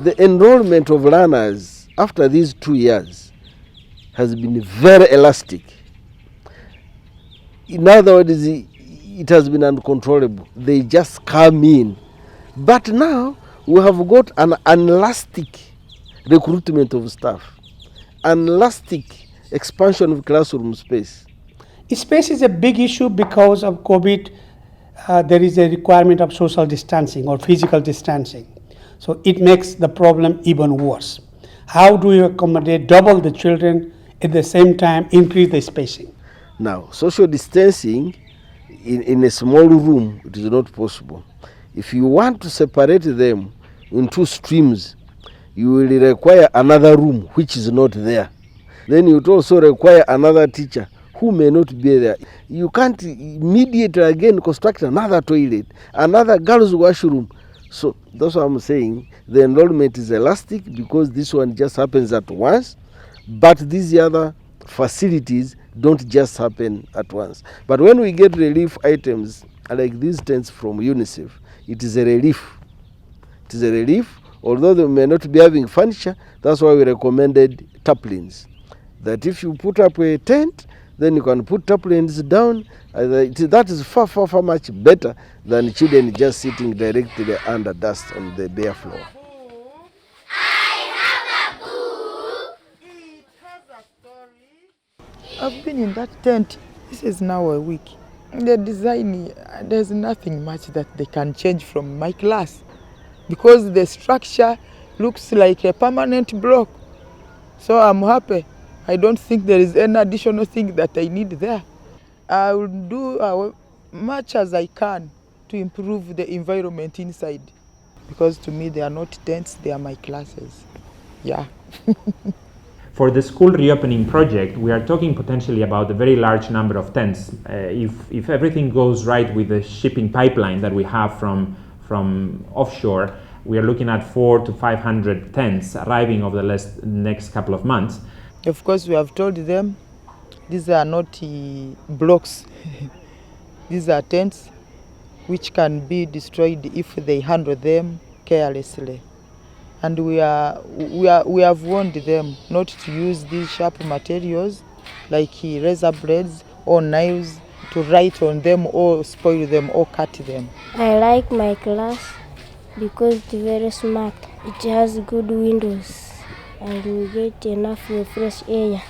the enrollment of learners after these 2 years has been very elastic. In other words, it has been uncontrollable. They just come in. But now we have got an elastic recruitment of staff, an elastic expansion of classroom space. Space is a big issue because of COVID. There is a requirement of social distancing or physical distancing. So it makes the problem even worse. How do you accommodate double the children at the same time, increase the spacing? Now, social distancing in a small room, it is not possible. If you want to separate them in 2 streams, you will require another room which is not there. Then you would also require another teacher who may not be there. You can't immediately again construct another toilet, another girls' washroom. So that's what I'm saying. The enrollment is elastic because this one just happens at once, but these other facilities don't just happen at once. But when we get relief items like these tents from UNICEF, it is a relief. It is a relief, although they may not be having furniture. That's why we recommended tarpaulins. That if you put up a tent, then you can put tarpaulins down. That is far, far, far much better than children just sitting directly under dust on the bare floor. I've been in that tent. This is now a week. The design, there's nothing much that they can change from my class because the structure looks like a permanent block. So I'm happy. I don't think there is any additional thing that I need there. I will do much as I can to improve the environment inside because to me they are not tents, they are my classes. Yeah. For the school reopening project, we are talking potentially about a very large number of tents. If everything goes right with the shipping pipeline that we have from offshore, we are looking at 400 to 500 tents arriving over the next couple of months. Of course, we have told them these are not blocks. These are tents which can be destroyed if they handle them carelessly. And we have warned them not to use these sharp materials like razor blades or knives to write on them or spoil them or cut them. I like my class because it's very smart. It has good windows and we get enough fresh air.